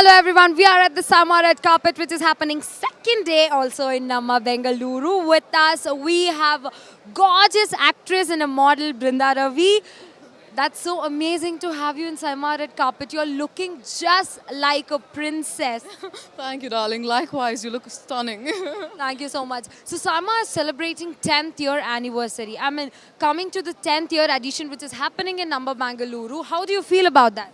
Hello everyone, we are at the Summer Red Carpet which is happening second day also in Namma Bengaluru. With us we have gorgeous actress and a model Brinda Ravi. That's so amazing to have you in Summer Red Carpet. You're looking just like a princess. Thank you, darling. Likewise, you look stunning. Thank you so much. So Sama is celebrating 10th year anniversary. I mean, coming to the 10th year edition which is happening in Namma Bengaluru. How do you feel about that?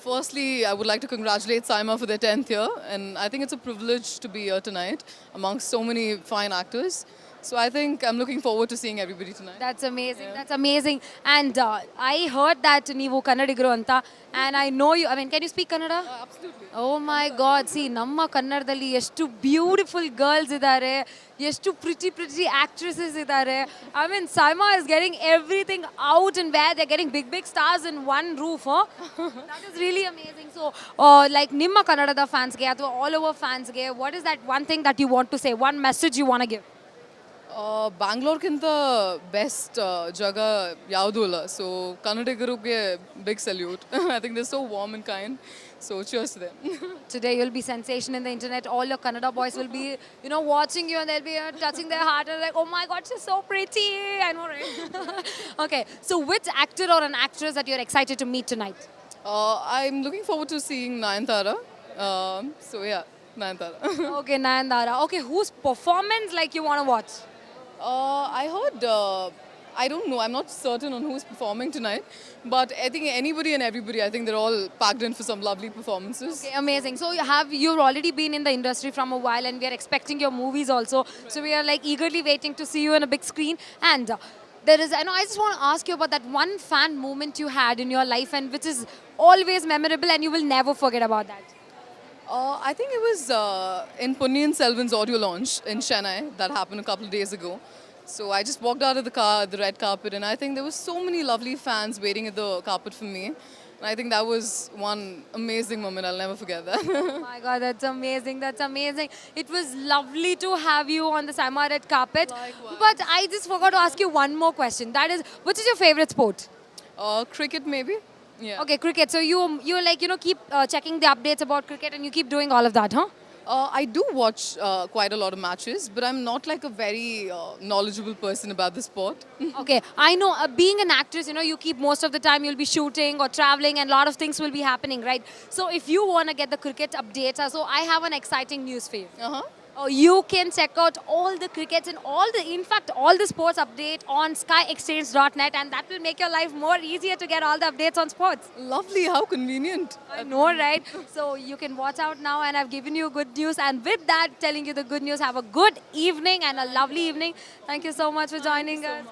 Firstly, I would like to congratulate Saima for their 10th year, and I think it's a privilege to be here tonight amongst so many fine actors. So I think I'm looking forward to seeing everybody tonight. That's amazing. That's amazing. And I heard that ನೀವು ಕನ್ನಡಿಗರು ಅಂತ and I know you. I mean, can you speak Kannada? Absolutely. Oh my God. See, ನಮ್ಮ ಕನ್ನಡದಲ್ಲಿ ಎಷ್ಟು beautiful girls ಇದ್ದಾರೆ ಎಷ್ಟು pretty actresses ಇದ್ದಾರೆ. I mean, Saima is getting everything out and where they're getting big stars in one roof. Huh? That is really amazing. So, like ನಿಮ್ಮ ಕನ್ನಡದ ಫ್ಯಾನ್ಸ್ಗೆ ಅಥವಾ all over ಫ್ಯಾನ್ಸ್ಗೆ what is that one thing that you want to say? One message you want to give? ಬ್ಯಾಂಗ್ಳೂರ್ಗಿಂತ best ಜಾಗ ಯಾವುದೂ ಇಲ್ಲ so ಕನ್ನಡಿಗರಿಗೆ big salute I think they so warm and kind so cheers to them Today you'll be sensation in the internet. All your Kannada boys will be, watching you and they'll be touching their heart and like, oh my God, she's so pretty. I know, right? Okay, so which actor or an actress that you're excited to meet tonight? I'm looking forward to seeing Nayanthara. So yeah, Nayanthara. Okay, Nayandara. Okay, whose performance like you want to watch? I heard, I don't know, I'm not certain on who's performing tonight, but I think anybody and everybody, I think they're all packed in for some lovely performances. Okay, amazing. So you've already been in the industry from a while and we are expecting your movies also. So we are like eagerly waiting to see you on a big screen. And I just want to ask you about that one fan moment you had in your life and which is always memorable and you will never forget about that. I think it was in Punniyin Selvan's audio launch in Chennai that happened a couple of days ago. So I just walked out of the car, the red carpet, and I think there were so many lovely fans waiting at the carpet for me. And I think that was one amazing moment. I'll never forget that. Oh my God, that's amazing. That's amazing. It was lovely to have you on the Sama Red Carpet. Likewise. But I just forgot to ask you one more question. That is, which is your favorite sport? Cricket, maybe? Yeah. Okay, cricket. So you like keep checking the updates about cricket and you keep doing all of that, huh? I do watch quite a lot of matches, but I'm not like a very knowledgeable person about the sport. Okay, I know. Being an actress, you keep most of the time you'll be shooting or traveling, and a lot of things will be happening, right? So if you want to get the cricket updates, so I have an exciting news for you. Uh-huh. You can check out all the crickets and in fact, all the sports update on skyexchange.net, and that will make your life more easier to get all the updates on sports. Lovely, how convenient. I know, right? So you can watch out now, and I've given you good news. And with that, telling you the good news, have a good evening and a lovely evening. Thank you so much for joining us.